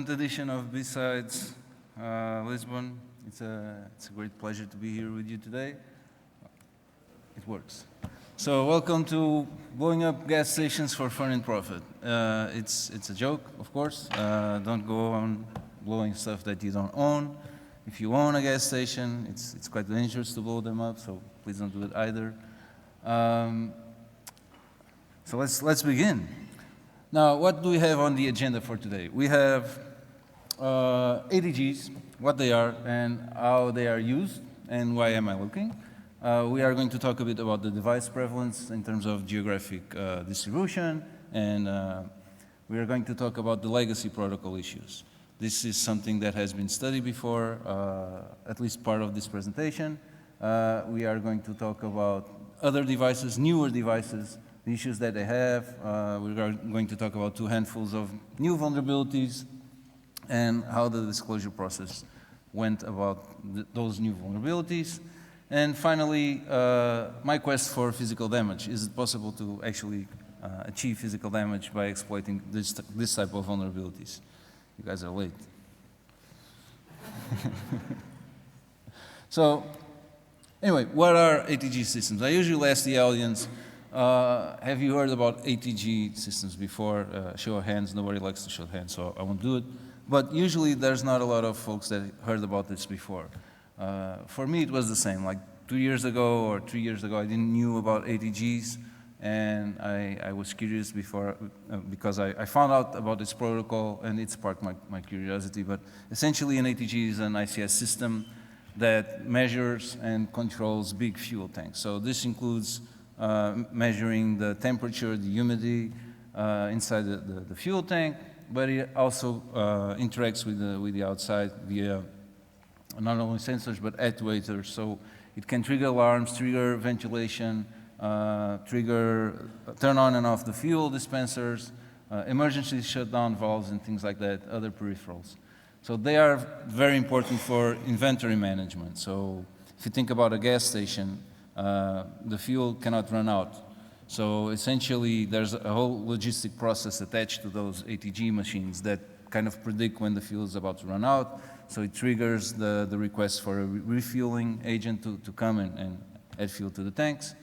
10th edition of B-Sides Lisbon. It's a great pleasure to be here with you today. It works. So welcome to blowing up gas stations for fun and profit. It's a joke, of course. Don't go on blowing stuff that you don't own. If you own a gas station, it's quite dangerous to blow them up, so please don't do it either. So let's begin. Now, what do we have on the agenda for today? We have ATGs, what they are and how they are used, and why am I looking. We are going to talk a bit about the device prevalence in terms of geographic distribution, and we are going to talk about the legacy protocol issues. This is something that has been studied before, at least part of this presentation. We are going to talk about other devices, newer devices, the issues that they have. We are going to talk about two handfuls of new vulnerabilities and how the disclosure process went about those new vulnerabilities. And finally, my quest for physical damage. Is it possible to actually achieve physical damage by exploiting this type of vulnerabilities? You guys are late. So, anyway, what are ATG systems? I usually ask the audience, have you heard about ATG systems before? Show of hands. Nobody likes to show hands, so I won't do it. But usually there's not a lot of folks that heard about this before. For me, it was the same. Like 2 years ago or 3 years ago, I didn't knew about ATGs, and I was curious before because I found out about this protocol, and it sparked my curiosity. But essentially, an ATG is an ICS system that measures and controls big fuel tanks. So this includes measuring the temperature, the humidity inside the fuel tank, but it also interacts with the outside via not only sensors but actuators. So it can trigger alarms, trigger ventilation, turn on and off the fuel dispensers, emergency shutdown valves and things like that, other peripherals. So they are very important for inventory management. So if you think about a gas station, the fuel cannot run out. So essentially, there's a whole logistic process attached to those ATG machines that kind of predict when the fuel is about to run out. So it triggers the request for a refueling agent to come and add fuel to the tanks.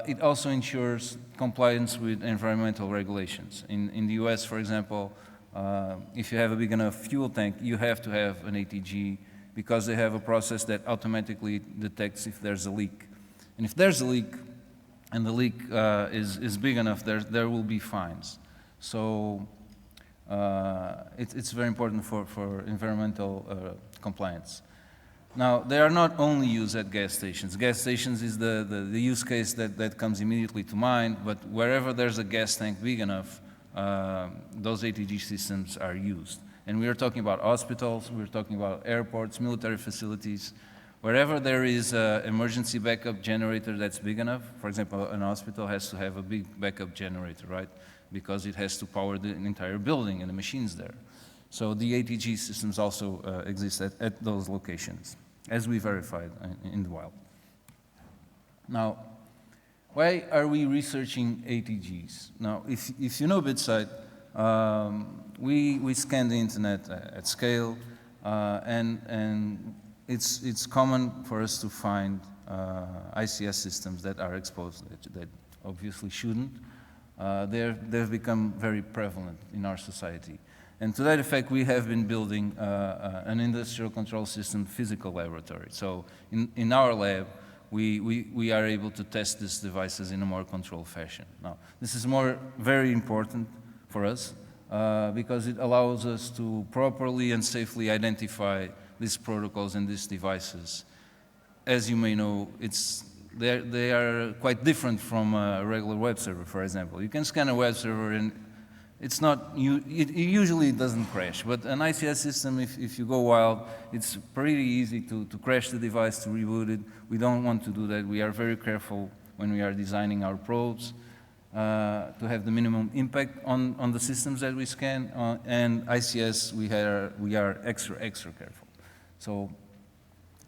It also ensures compliance with environmental regulations. In the US, for example, if you have a big enough fuel tank, you have to have an ATG because they have a process that automatically detects if there's a leak. And if there's a leak, and the leak is big enough, there will be fines. So it's very important for environmental compliance. Now, they are not only used at gas stations. Gas stations is the use case that comes immediately to mind, but wherever there's a gas tank big enough, those ATG systems are used. And we are talking about hospitals, we're talking about airports, military facilities. Wherever there is an emergency backup generator that's big enough, for example, an hospital has to have a big backup generator, right? Because it has to power the entire building and the machines there. So the ATG systems also exist at those locations, as we verified in the wild. Now, why are we researching ATGs? Now, if you know BitSide, we scan the internet at scale, and it's common for us to find ICS systems that are exposed, that obviously shouldn't. They've become very prevalent in our society. And to that effect, we have been building an industrial control system physical laboratory. So in our lab, we are able to test these devices in a more controlled fashion. Now, this is very important for us because it allows us to properly and safely identify these protocols and these devices. As you may know, they are quite different from a regular web server, for example. You can scan a web server and it usually doesn't crash, but an ICS system, if you go wild, it's pretty easy to crash the device, to reboot it. We don't want to do that. We are very careful when we are designing our probes to have the minimum impact on the systems that we scan, and ICS, we are extra careful. So,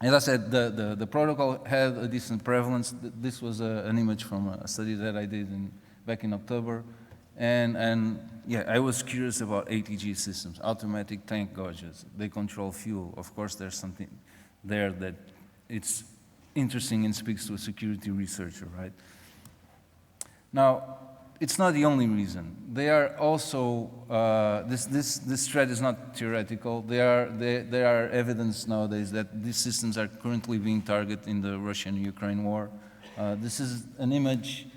as I said, the protocol had a decent prevalence. This was an image from a study that I did back in October. And yeah, I was curious about ATG systems, automatic tank gauges. They control fuel. Of course, there's something there that it's interesting and speaks to a security researcher, right? Now, it's not the only reason. They are also, this threat is not theoretical. There are evidence nowadays that these systems are currently being targeted in the Russian-Ukraine war. This is an image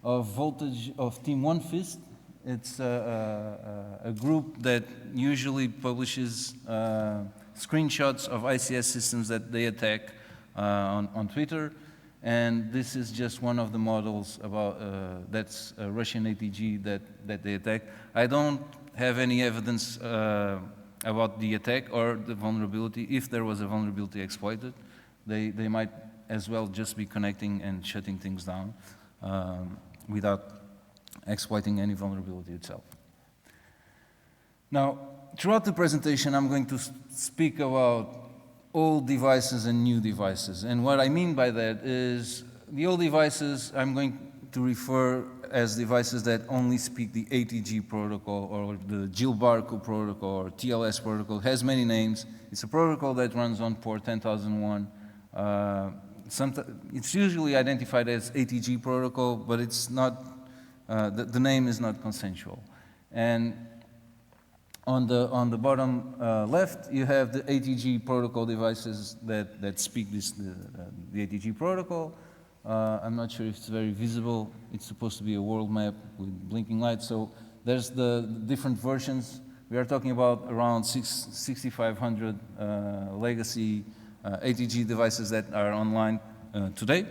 of voltage of Team One Fist. It's a group that usually publishes screenshots of ICS systems that they attack on Twitter. And this is just one of the models about that's a Russian ATG that they attack. I don't have any evidence about the attack or the vulnerability. If there was a vulnerability exploited, they might as well just be connecting and shutting things down without exploiting any vulnerability itself. Now, throughout the presentation, I'm going to speak about old devices and new devices. And what I mean by that is the old devices I'm going to refer as devices that only speak the ATG protocol or the Gilbarco protocol or TLS protocol. It has many names. It's a protocol that runs on port 10,001. It's usually identified as ATG protocol, but it's not, the name is not consensual. And on the bottom left, you have the ATG protocol devices that speak the ATG protocol. I'm not sure if it's very visible. It's supposed to be a world map with blinking lights. So there's the different versions. We are talking about around 6,500 legacy ATG devices that are online today.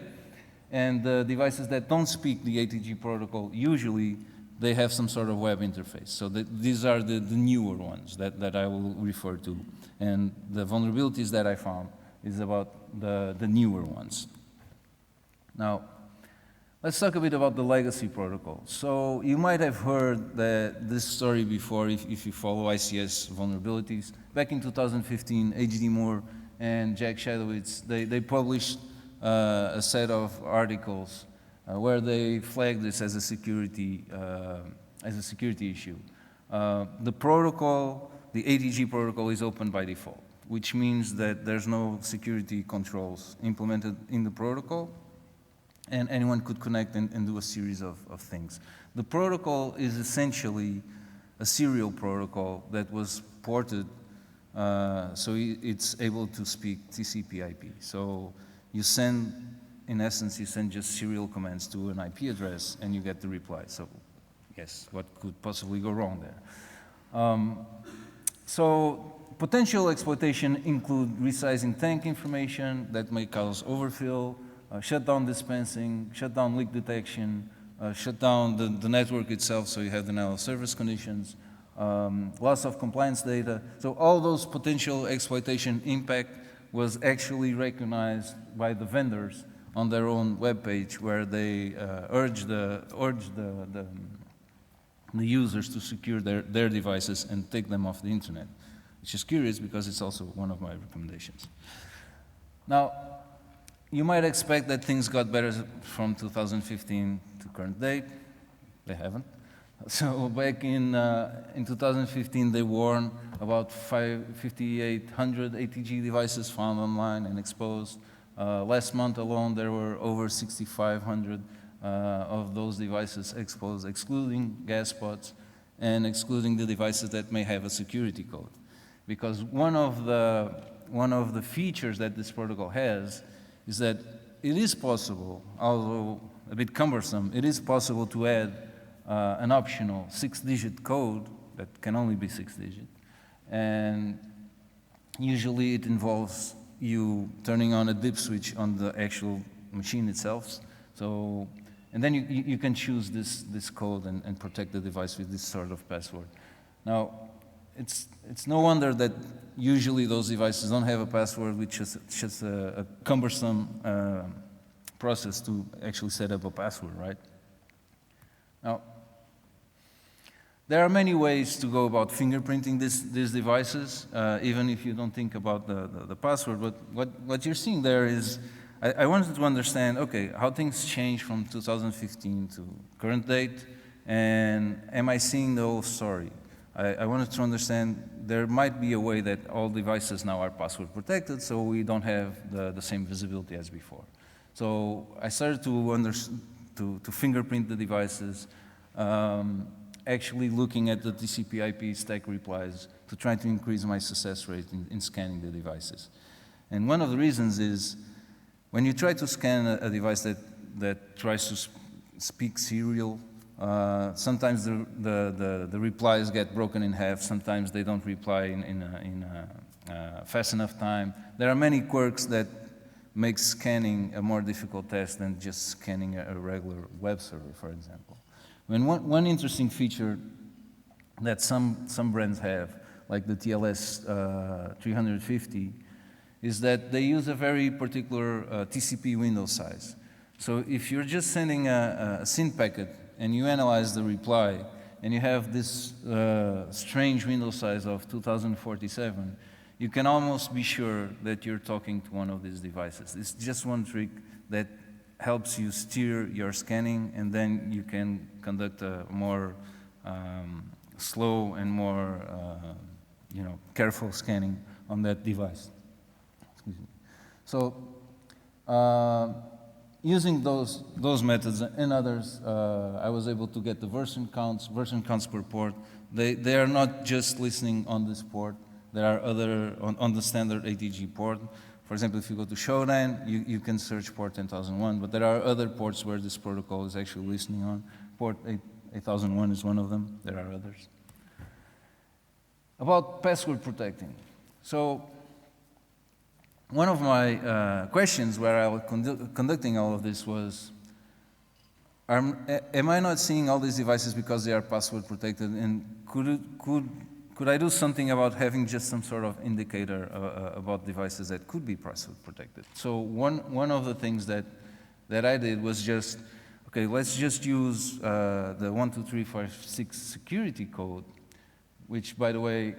And the devices that don't speak the ATG protocol, usually they have some sort of web interface. So these are the newer ones that I will refer to. And the vulnerabilities that I found is about the newer ones. Now, let's talk a bit about the legacy protocol. So you might have heard this story before if you follow ICS vulnerabilities. Back in 2015, H.D. Moore and Jack Shadowitz, they published a set of articles where they flagged this as a security issue. The protocol, the ATG protocol, is open by default, which means that there's no security controls implemented in the protocol, and anyone could connect and do a series of things. The protocol is essentially a serial protocol that was ported so it's able to speak TCP/IP. So you send, in essence, you send just serial commands to an IP address and you get the reply. So yes, what could possibly go wrong there? So potential exploitation include resizing tank information that may cause overfill, shutdown dispensing, shutdown leak detection, shut down the network itself so you have denial of service conditions, loss of compliance data. So all those potential exploitation impact was actually recognized by the vendors on their own webpage, where they urge the users to secure their devices and take them off the internet, which is curious because it's also one of my recommendations. Now, you might expect that things got better from 2015 to current date. They haven't. So back in 2015, they warned about 5,800 ATG devices found online and exposed. Last month alone, there were over 6,500 of those devices exposed, excluding gas spots and excluding the devices that may have a security code. Because one of the features that this protocol has is that it is possible, although a bit cumbersome, it is possible to add an optional 6-digit code that can only be 6-digit. And usually it involves you turning on a dip switch on the actual machine itself. So, and then you can choose this code and protect the device with this sort of password. Now, it's no wonder that usually those devices don't have a password, which is just a cumbersome process to actually set up a password, right? Now, there are many ways to go about fingerprinting these devices, even if you don't think about the password. But what you're seeing there is, I wanted to understand, okay, how things change from 2015 to current date, and am I seeing the whole story? I wanted to understand there might be a way that all devices now are password protected, so we don't have the same visibility as before. So I started to fingerprint the devices, actually looking at the TCP/IP stack replies to try to increase my success rate in scanning the devices. And one of the reasons is when you try to scan a device that tries to speak serial, sometimes the replies get broken in half, sometimes they don't reply in fast enough time. There are many quirks that make scanning a more difficult task than just scanning a regular web server, for example. And one interesting feature that some brands have, like the TLS 350, is that they use a very particular TCP window size. So if you're just sending a SYN packet and you analyze the reply, and you have this strange window size of 2047, you can almost be sure that you're talking to one of these devices. It's just one trick that helps you steer your scanning, and then you can conduct a more slow and more careful scanning on that device. Excuse me. So using those methods and others, I was able to get the version counts per port. They are not just listening on this port. There are other, on the standard ATG port. For example, if you go to Shodan, you can search port 10,001, but there are other ports where this protocol is actually listening on. Port 8001 is one of them. There are others. About password protecting. So one of my questions where I was conducting all of this was, am I not seeing all these devices because they are password protected, and could I do something about having just some sort of indicator about devices that could be password protected? So one of the things that I did was just, okay, let's just use the 12356 security code, which, by the way,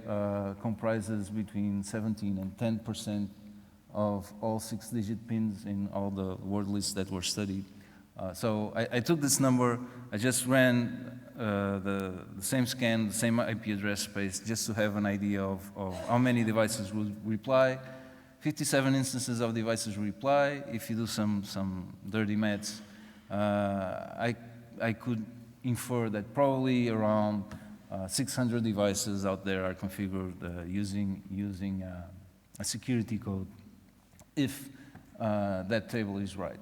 comprises between 17 and 10% of all 6-digit pins in all the word lists that were studied. So I took this number, I just ran the same scan, the same IP address space, just to have an idea of how many devices would reply. 57 instances of devices reply. If you do some dirty maths, I could infer that probably around 600 devices out there are configured using a security code, if that table is right?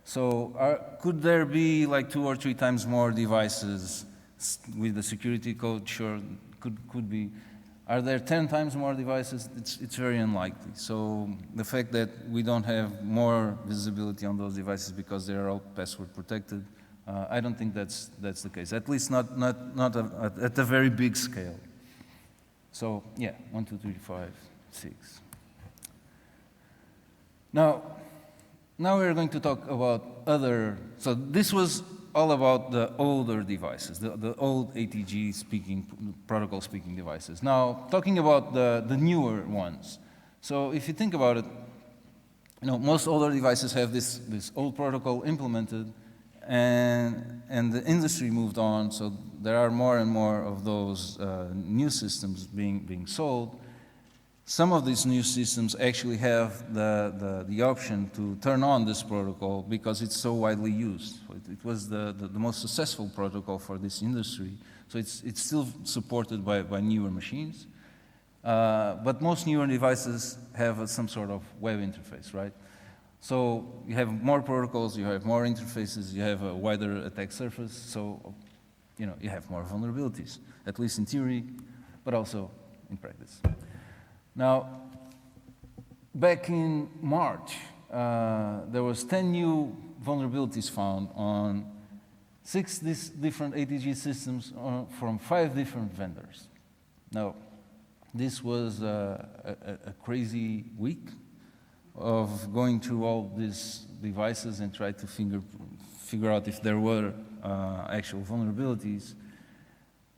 So could there be like 2 or 3 times more devices with the security code? Sure, could be. Are there 10 times more devices? It's very unlikely. So the fact that we don't have more visibility on those devices because they are all password protected, I don't think that's the case. At least not at a very big scale. So yeah, 1, 2, 3, 5, 6. Now we're going to talk about other. So this was all about the older devices, the old ATG protocol speaking devices. Now, talking about the newer ones. So if you think about it, most older devices have this old protocol implemented, and the industry moved on, so there are more and more of those new systems being sold. Some of these new systems actually have the option to turn on this protocol because it's so widely used. It was the most successful protocol for this industry, so it's still supported by newer machines. But most newer devices have some sort of web interface, right? So you have more protocols, you have more interfaces, you have a wider attack surface, so you have more vulnerabilities, at least in theory, but also in practice. Now, back in March, there was 10 new vulnerabilities found on 6 different ATG systems from 5 different vendors. Now, this was a crazy week of going through all these devices and try to figure out if there were actual vulnerabilities.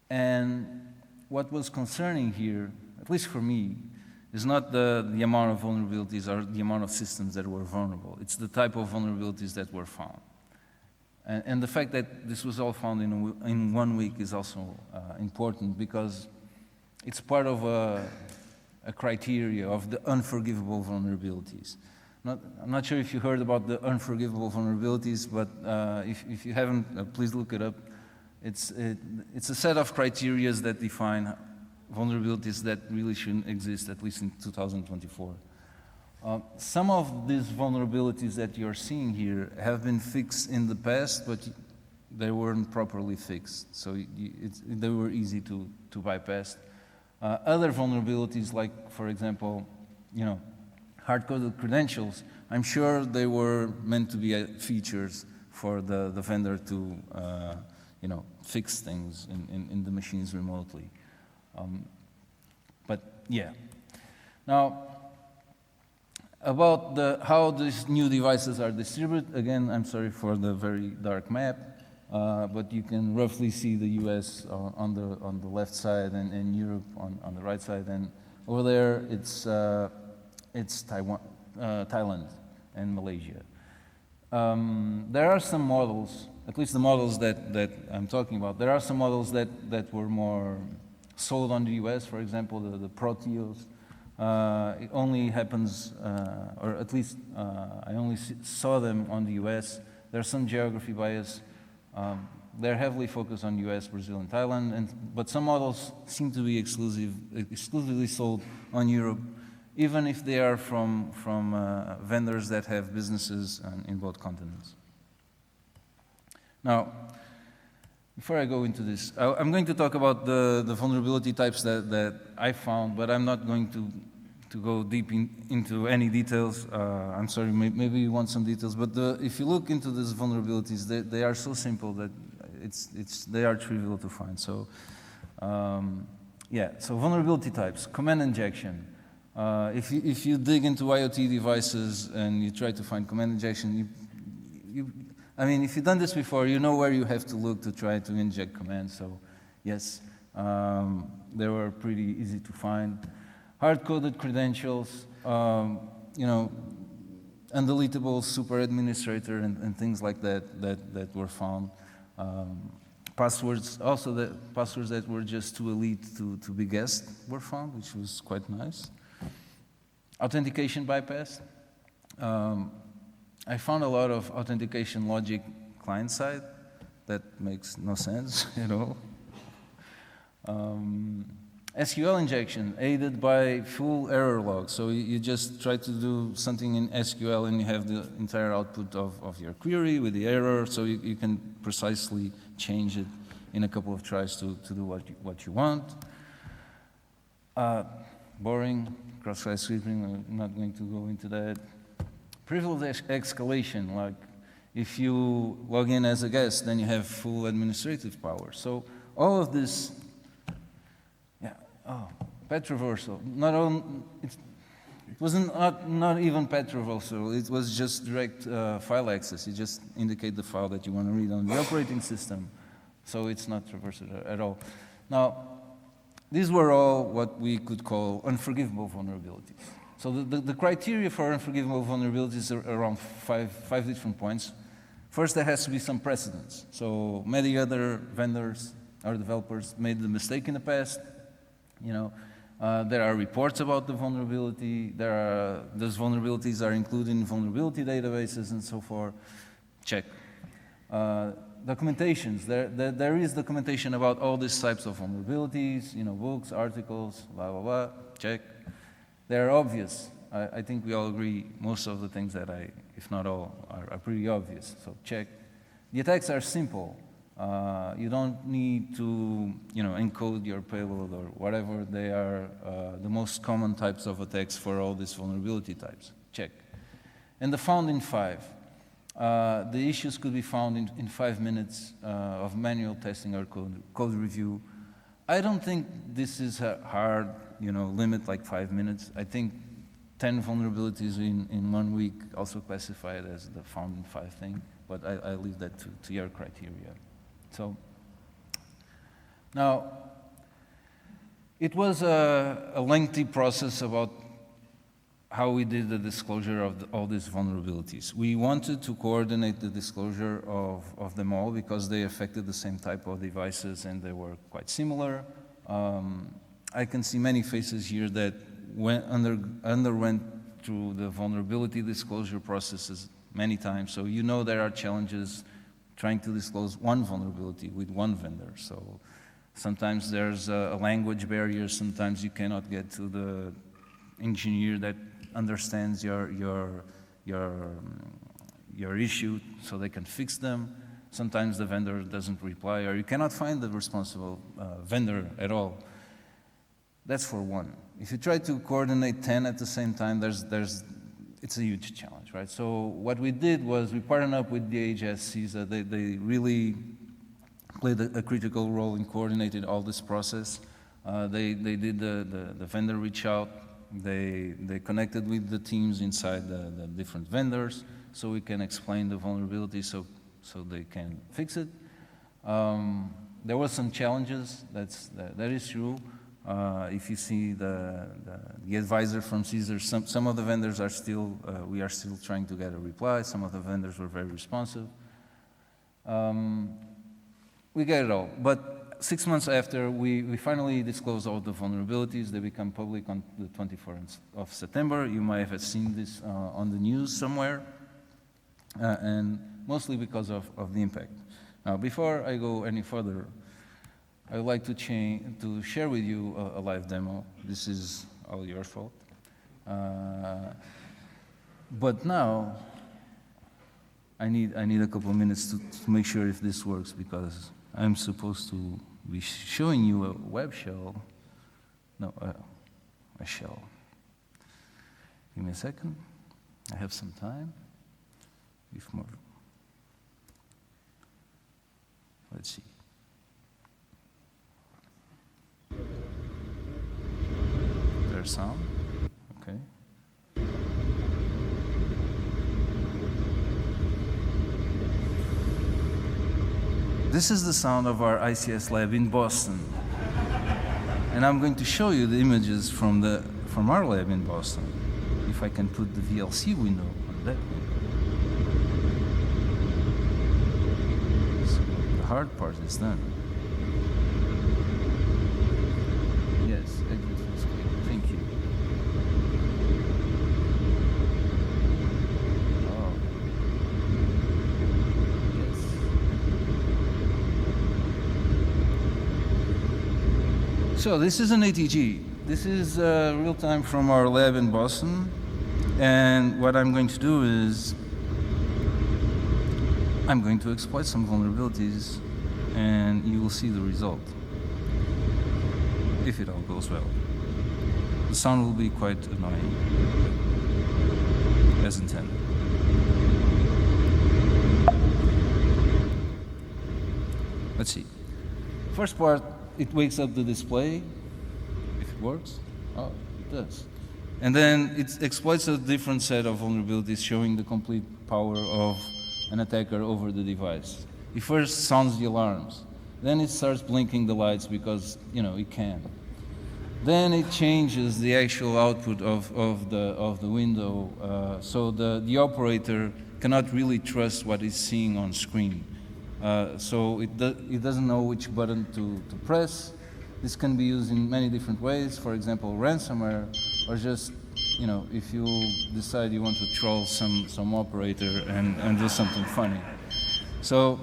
And what was concerning here, at least for me, is not the amount of vulnerabilities or the amount of systems that were vulnerable. It's the type of vulnerabilities that were found. And the fact that this was all found in 1 week is also important because it's part of a criteria of the unforgivable vulnerabilities. I'm not sure if you heard about the unforgivable vulnerabilities, but if you haven't, please look it up. It's a set of criteria that define vulnerabilities that really shouldn't exist, at least in 2024. Some of these vulnerabilities that you're seeing here have been fixed in the past, but they weren't properly fixed, so they were easy to bypass. Other vulnerabilities, like, for example, hard-coded credentials, I'm sure they were meant to be features for the vendor to, fix things in the machines remotely. But yeah. Now, about how these new devices are distributed, again, I'm sorry for the very dark map, but you can roughly see the US on the left side and Europe on the right side, and over there it's Taiwan, Thailand and Malaysia. There are some models, at least the models that I'm talking about, there are some models that were more sold on the US, for example, the Proteus. It only happens, or at least I only saw them on the US. There's some geography bias. They're heavily focused on US, Brazil, and Thailand, but some models seem to be exclusively sold on Europe, even if they are from vendors that have businesses in both continents. Now, before I go into this, I'm going to talk about the vulnerability types that I found, but I'm not going to go deep into any details. I'm sorry, maybe you want some details, but if you look into these vulnerabilities, they are so simple that they are trivial to find. So, so vulnerability types, command injection. If you dig into IoT devices and you try to find command injection, if you've done this before, you know where you have to look to try to inject commands. So, yes, they were pretty easy to find. Hard-coded credentials, undeletable super administrator and things like that were found. Passwords, also the passwords that were just too elite to be guessed were found, which was quite nice. Authentication bypass. I found a lot of authentication logic client-side. That makes no sense at all. SQL injection, aided by full error log. So you just try to do something in SQL and you have the entire output of your query with the error, so you can precisely change it in a couple of tries to do what you want. Boring, cross-site sweeping, I'm not going to go into that. Privilege escalation, like if you log in as a guest, then you have full administrative power. So all of this, pet traversal. It wasn't not even pet traversal. It was just direct file access. You just indicate the file that you want to read on the operating system. So it's not traversal at all. Now, these were all what we could call unforgivable vulnerabilities. So the criteria for unforgivable vulnerabilities are around five different points. First, there has to be some precedence. So many other vendors or developers made the mistake in the past. There are reports about the vulnerability. Those vulnerabilities are included in vulnerability databases and so forth. Check. Documentations. There is documentation about all these types of vulnerabilities. Books, articles, blah blah blah. Check. They're obvious. I think we all agree most of the things that if not all, are pretty obvious. So check. The attacks are simple. You don't need to, encode your payload or whatever. They are the most common types of attacks for all these vulnerability types. Check. And the found in 5. The issues could be found in 5 minutes of manual testing or code review. I don't think this is a hard, limit like 5 minutes. I think 10 vulnerabilities in 1 week also classified as the found in 5 thing, but I leave that to your criteria. So now, it was a lengthy process about how we did the disclosure of all these vulnerabilities. We wanted to coordinate the disclosure of them all because they affected the same type of devices and they were quite similar. I can see many faces here that underwent through the vulnerability disclosure processes many times, so you know there are challenges trying to disclose one vulnerability with one vendor. So sometimes there's a language barrier, sometimes you cannot get to the engineer that understands your issue so they can fix them. Sometimes the vendor doesn't reply, or you cannot find the responsible vendor at all. That's for one. If you try to coordinate 10 at the same time, it's a huge challenge, right? So what we did was we partnered up with DHS CISA. They really played a critical role in coordinating all this process. They did the vendor reach out. They connected with the teams inside the different vendors so we can explain the vulnerability so they can fix it. There were some challenges, that is true. If you see the advisor from CISA, some of the vendors are still, we are still trying to get a reply. Some of the vendors were very responsive. We get it all, but 6 months after, we finally disclosed all the vulnerabilities. They become public on the 24th of September. You might have seen this on the news somewhere, and mostly because of the impact. Now, before I go any further, I would like to share with you a live demo. This is all your fault. But now, I need a couple of minutes to make sure if this works, because I'm supposed to be showing you a web shell. No, a shell. Give me a second. I have some time. If more. Let's see. There's sound. Okay. This is the sound of our ICS lab in Boston. And I'm going to show you the images from our lab in Boston. If I can put the VLC window on that window. So the hard part is done. Yes, exit full screen. Thank you. Oh. Yes. So this is an ATG. This is real time from our lab in Boston. And what I'm going to do is I'm going to exploit some vulnerabilities, and you will see the result, if it all goes well. The sound will be quite annoying, as intended. Let's see. First part, it wakes up the display, if it works. Oh, it does. And then it exploits a different set of vulnerabilities, showing the complete power of an attacker over the device. It first sounds the alarms. Then it starts blinking the lights because, it can. Then it changes the actual output of the window, so the operator cannot really trust what he's seeing on screen. So it doesn't know which button to press. This can be used in many different ways. For example, ransomware, or just, if you decide you want to troll some operator and do something funny. So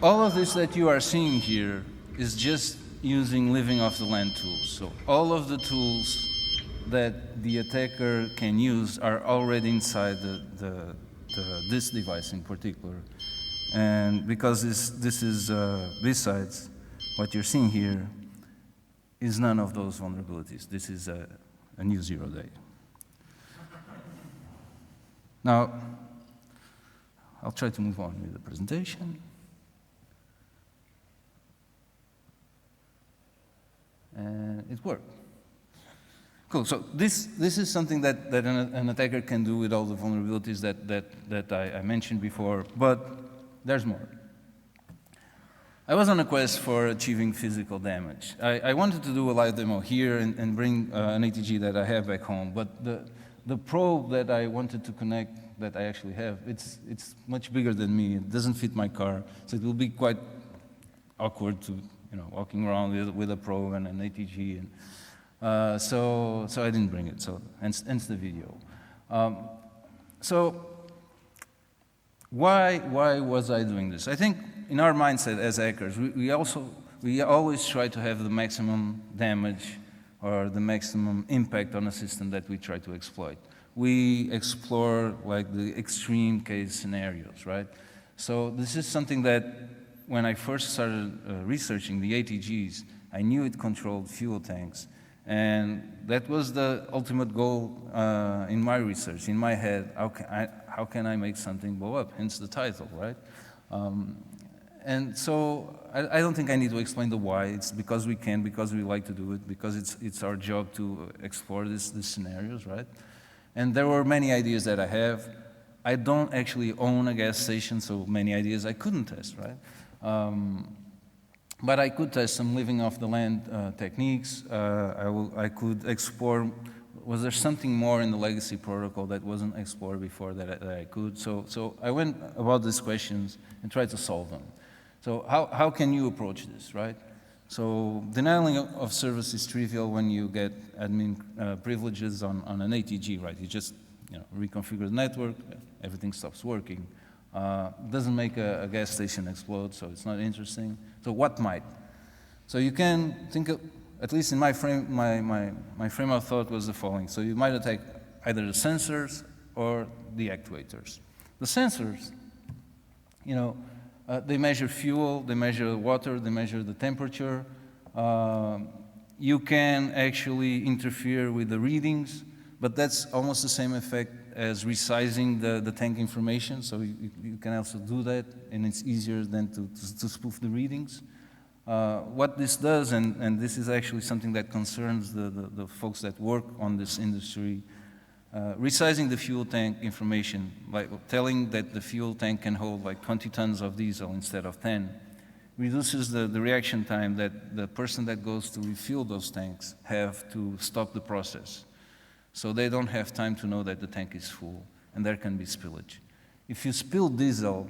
all of this that you are seeing here is just using living off the land tools. So all of the tools that the attacker can use are already inside this device in particular. And because this is besides what you're seeing here is none of those vulnerabilities. This is a new 0 day. Now, I'll try to move on with the presentation. And it worked. Cool, so this is something that an attacker can do with all the vulnerabilities that I mentioned before, but there's more. I was on a quest for achieving physical damage. I wanted to do a live demo here and bring an ATG that I have back home, but the probe that I wanted to connect, that I actually have, it's much bigger than me. It doesn't fit my car, so it will be quite awkward to, walking around with a probe and an ATG, and so I didn't bring it. So hence the video. So why was I doing this? I think in our mindset as hackers, we always try to have the maximum damage or the maximum impact on a system that we try to exploit. We explore like the extreme case scenarios, right? So this is something that when I first started researching the ATGs, I knew it controlled fuel tanks. And that was the ultimate goal in my research, in my head. How can I make something blow up? Hence the title, right? And so I don't think I need to explain the why. It's because we can, because we like to do it, because it's our job to explore these scenarios, right? And there were many ideas that I have. I don't actually own a gas station, so many ideas I couldn't test, right? But I could test some living off the land techniques. I could explore, was there something more in the legacy protocol that wasn't explored before that I could? So I went about these questions and tried to solve them. So how can you approach this, right? So denying of service is trivial when you get admin privileges on an ATG, right? You just reconfigure the network, everything stops working. Doesn't make a gas station explode, so it's not interesting. So what might? So you can think of, at least in my frame, my frame of thought was the following. So you might attack either the sensors or the actuators. The sensors, they measure fuel, they measure water, they measure the temperature. You can actually interfere with the readings, but that's almost the same effect as resizing the tank information, so you can also do that, and it's easier than to spoof the readings. What this does, and this is actually something that concerns the folks that work on this industry, resizing the fuel tank information, like telling that the fuel tank can hold like 20 tons of diesel instead of 10, reduces the reaction time that the person that goes to refuel those tanks have to stop the process. So they don't have time to know that the tank is full, and there can be spillage. If you spill diesel,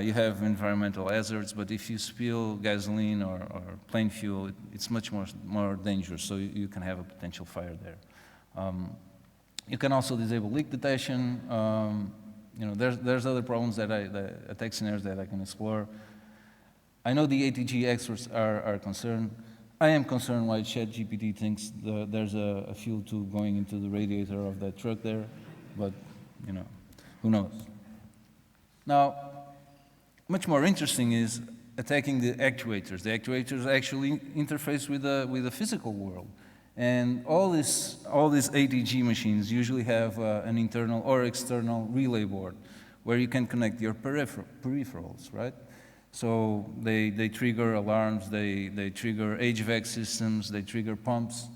you have environmental hazards, but if you spill gasoline or plain fuel, it's much more dangerous, so you can have a potential fire there. You can also disable leak detection. There's other problems attack scenarios that I can explore. I know the ATG experts are concerned. I am concerned why ChatGPT thinks there's a fuel tube going into the radiator of that truck there, but who knows? Now, much more interesting is attacking the actuators. The actuators actually interface with the physical world, and all these ATG machines usually have an internal or external relay board where you can connect your peripherals, right? So they trigger alarms, they trigger HVAC systems, they trigger pumps,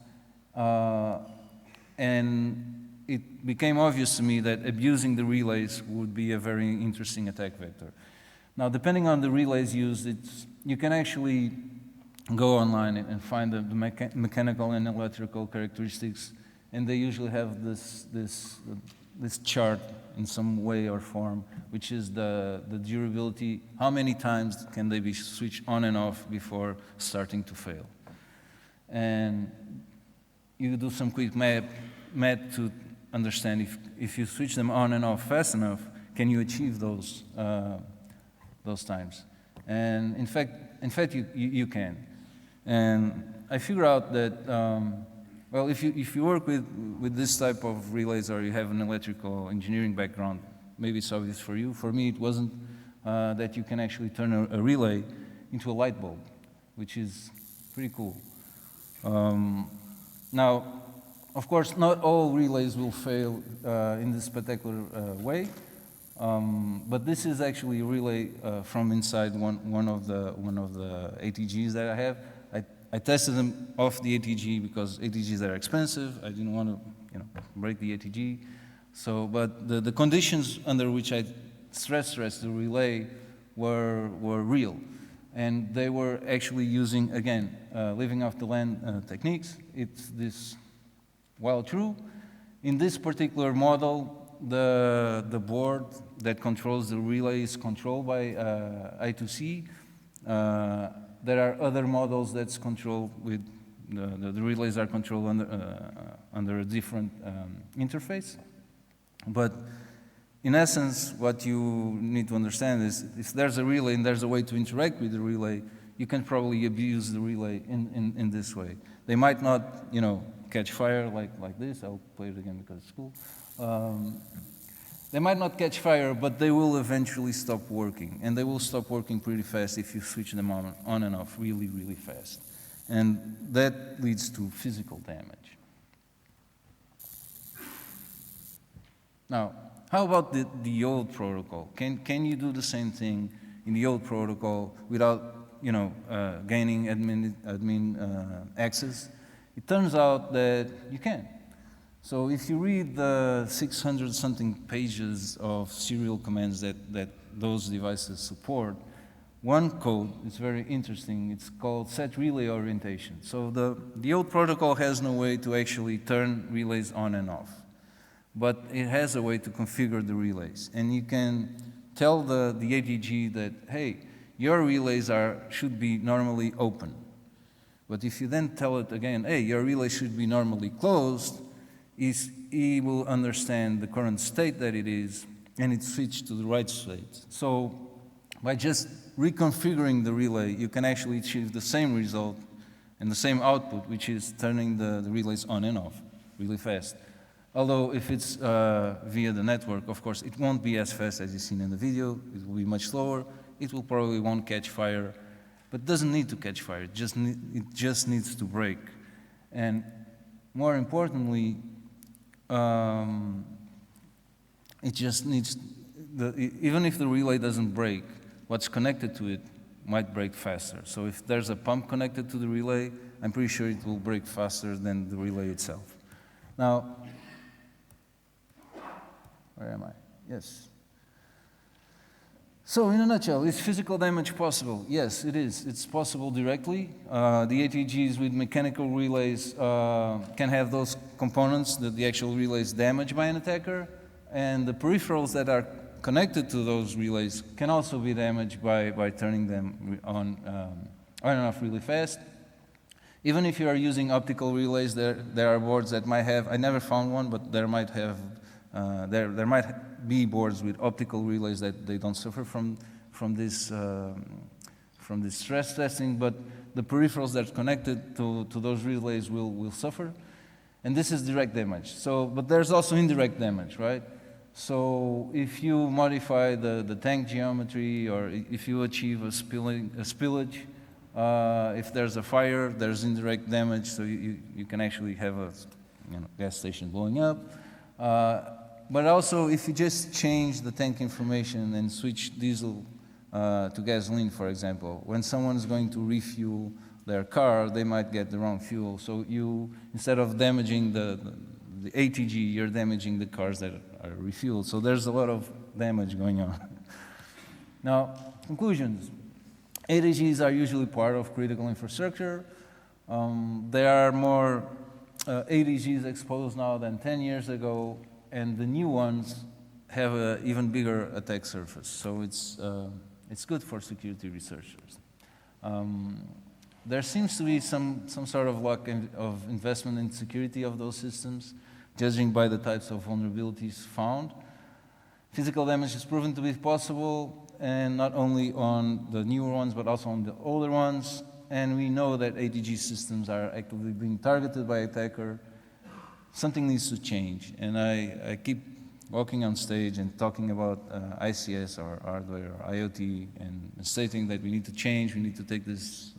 and it became obvious to me that abusing the relays would be a very interesting attack vector. Now, depending on the relays used, you can actually go online and find the mechanical and electrical characteristics, and they usually have this chart in some way or form, which is the durability, how many times can they be switched on and off before starting to fail. And you do some quick math to understand if you switch them on and off fast enough, can you achieve those times? And in fact, you can. And I figure out that well, if you work with this type of relays, or you have an electrical engineering background, maybe it's obvious for you. For me, it wasn't that you can actually turn a relay into a light bulb, which is pretty cool. Now, of course, not all relays will fail in this particular way, but this is actually a relay from inside one of the ATGs that I have. I tested them off the ATG because ATGs are expensive. I didn't want to, break the ATG. So, but the conditions under which I stress the relay were real, And they were actually using, again, living off the land techniques. It's this, while true, in this particular model, the board that controls the relay is controlled by I2C. There are other models that's controlled with, the relays are controlled under a different interface. But in essence, what you need to understand is if there's a relay and there's a way to interact with the relay, you can probably abuse the relay in this way. They might not, catch fire like this. I'll play it again because it's cool. They might not catch fire, but they will eventually stop working. And they will stop working pretty fast if you switch them on and off really, really fast. And that leads to physical damage. Now, how about the old protocol? Can you do the same thing in the old protocol without, gaining admin access? It turns out that you can. So if you read the 600-something pages of serial commands that those devices support, one code is very interesting. It's called set relay orientation. So the old protocol has no way to actually turn relays on and off, but it has a way to configure the relays. And you can tell the ATG that, hey, your relays should be normally open. But if you then tell it again, hey, your relay should be normally closed, he will understand the current state that it is, and it switched to the right state. So by just reconfiguring the relay, you can actually achieve the same result and the same output, which is turning the relays on and off really fast. Although if it's via the network, of course, it won't be as fast as you've seen in the video. It will be much slower. It will probably won't catch fire, but doesn't need to catch fire. It just needs to break. And more importantly, it just needs, even if the relay doesn't break, what's connected to it might break faster. So if there's a pump connected to the relay, I'm pretty sure it will break faster than the relay itself. Now, where am I? Yes. So in a nutshell, is physical damage possible? Yes, it is. It's possible directly. The ATGs with mechanical relays can have those components that the actual relay is damaged by an attacker, and the peripherals that are connected to those relays can also be damaged by turning them on and off really fast. Even if you are using optical relays, there are boards that might have, I never found one, but there might have, there might be boards with optical relays that they don't suffer from this stress testing, but the peripherals that are connected to those relays will suffer, and this is direct damage. So, but there's also indirect damage, right? So if you modify the tank geometry, or if you achieve a spillage, if there's a fire, there's indirect damage, so you can actually have a gas station blowing up. But also, if you just change the tank information and switch diesel to gasoline, for example, when someone's going to refuel their car, they might get the wrong fuel. So you, instead of damaging the ATG, you're damaging the cars that are refueled. So there's a lot of damage going on. Now, conclusions. ATGs are usually part of critical infrastructure. There are more ATGs exposed now than 10 years ago, and the new ones have an even bigger attack surface. So it's good for security researchers. There seems to be some sort of lack of investment in security of those systems, judging by the types of vulnerabilities found. Physical damage is proven to be possible, and not only on the newer ones, but also on the older ones. And we know that ATG systems are actively being targeted by attacker. Something needs to change. And I keep walking on stage and talking about ICS or hardware or IoT and stating that we need to change, we need to take this,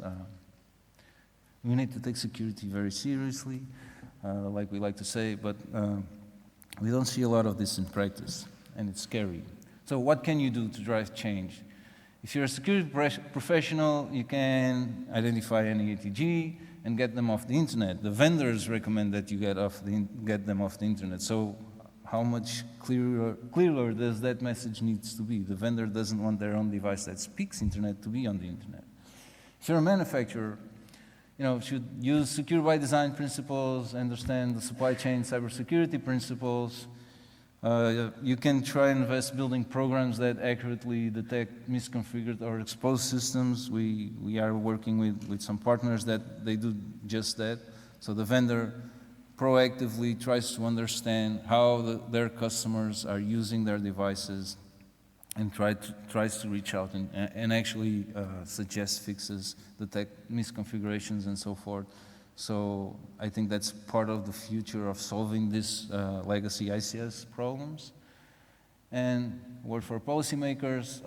we need to take security very seriously, like we like to say, but we don't see a lot of this in practice, and it's scary. So what can you do to drive change? If you're a security professional, you can identify any ATG and get them off the internet. The vendors recommend that you get them off the internet. So how much clearer does that message needs to be? The vendor doesn't want their own device that speaks internet to be on the internet. If you're a manufacturer, should use secure by design principles, understand the supply chain cybersecurity principles. You can try and invest building programs that accurately detect misconfigured or exposed systems. We are working with some partners that they do just that. So the vendor proactively tries to understand how their customers are using their devices and tries to reach out and actually suggest fixes, detect misconfigurations and so forth. So I think that's part of the future of solving these legacy ICS problems. And word for policymakers,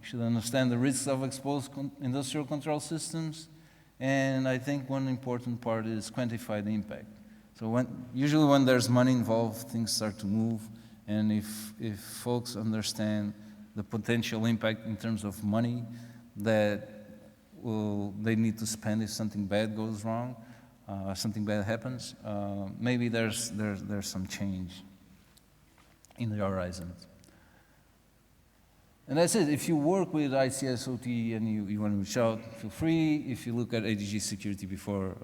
should understand the risks of exposed industrial control systems. And I think one important part is quantify the impact. So usually when there's money involved, things start to move. And if folks understand the potential impact in terms of money that they need to spend if something bad goes wrong, something bad happens, maybe there's some change in the horizon. And that's it. If you work with ICS OT and you want to reach out, feel free. If you look at ADG security before,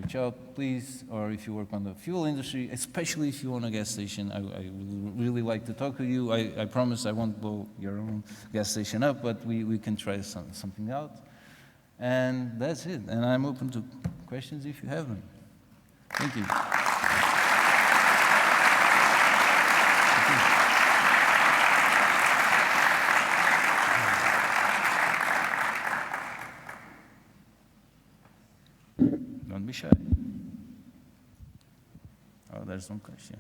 reach out, please. Or if you work on the fuel industry, especially if you own a gas station, I would really like to talk to you. I promise I won't blow your own gas station up, but we can try something out. And that's it. And I'm open to questions if you have them. Thank you. Don't be shy. Oh, there's one question.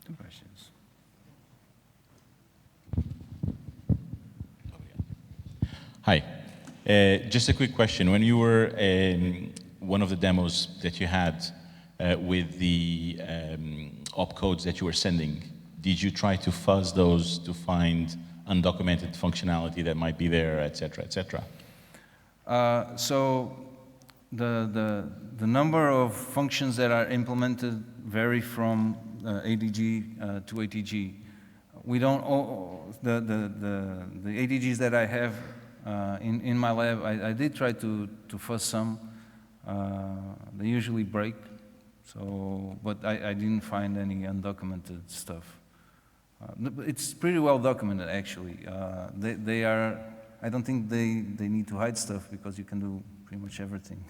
Two questions. Hi. Just a quick question. When you were one of the demos that you had with the opcodes that you were sending, did you try to fuzz those to find undocumented functionality that might be there, et cetera, et cetera? So the number of functions that are implemented vary from ADG to ATG. We don't, the ADGs that I have in my lab, I did try to fuzz some. They usually break, so, but I didn't find any undocumented stuff. It's pretty well documented, actually. They are, I don't think they need to hide stuff because you can do pretty much everything.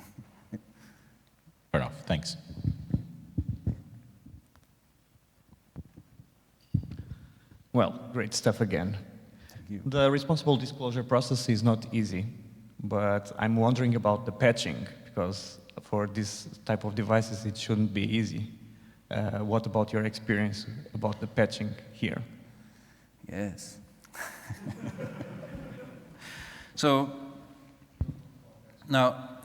Fair enough, thanks. Well, great stuff again. Thank you. The responsible disclosure process is not easy, but I'm wondering about the patching, because for this type of devices, it shouldn't be easy. What about your experience about the patching here? Yes. So, now,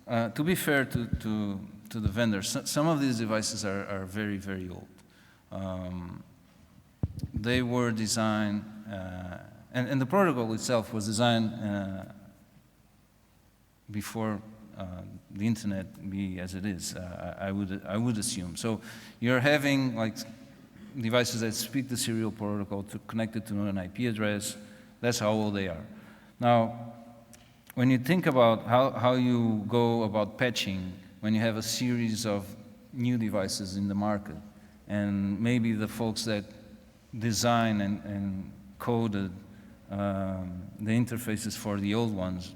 to be fair to the vendors, some of these devices are very, very old. They were designed, and the protocol itself was designed before the internet be as it is. I would assume. So you're having like devices that speak the serial protocol to connect it to an IP address. That's how old they are. Now, when you think about how you go about patching, when you have a series of new devices in the market, and maybe the folks that design and coded the interfaces for the old ones,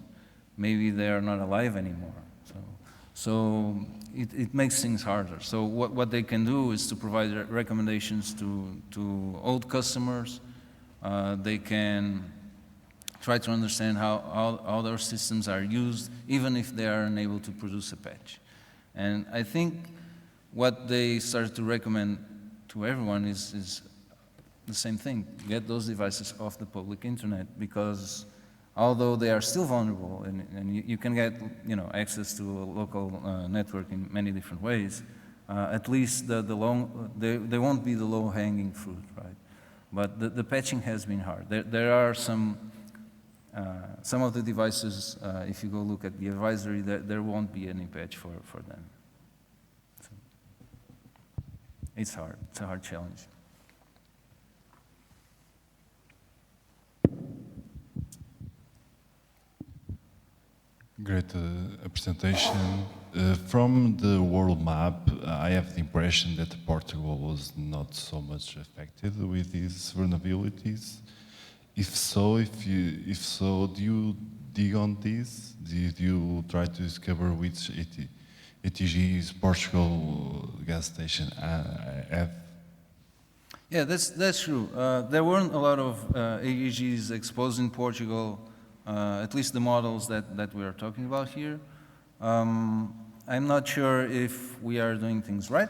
maybe they are not alive anymore. So it makes things harder. So what they can do is to provide recommendations to old customers. They can try to understand how their systems are used, even if they are unable to produce a patch. And I think what they started to recommend to everyone is the same thing. Get those devices off the public internet, because although they are still vulnerable, and you can get access to a local network in many different ways, at least they won't be the low-hanging fruit, right? But the patching has been hard. There are some of the devices, if you go look at the advisory, there won't be any patch for them. So it's hard. It's a hard challenge. Great presentation. From the world map, I have the impression that Portugal was not so much affected with these vulnerabilities. If so, do you dig on this? Did you try to discover which ATGs Portugal gas station have? Yeah, that's true. There weren't a lot of AEGs exposed in Portugal, at least the models that we are talking about here. I'm not sure if we are doing things right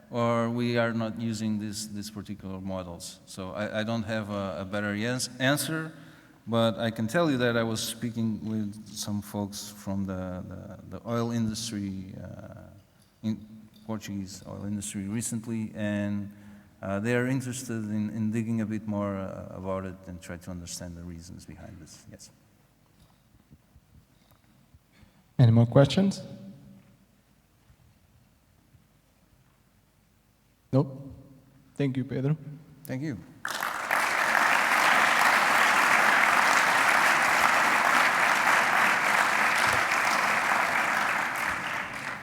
or we are not using these particular models. So I don't have a better answer, but I can tell you that I was speaking with some folks from the oil industry, in Portuguese oil industry recently, and they are interested in digging a bit more about it and try to understand the reasons behind this. Yes. Any more questions? Nope. Thank you, Pedro. Thank you.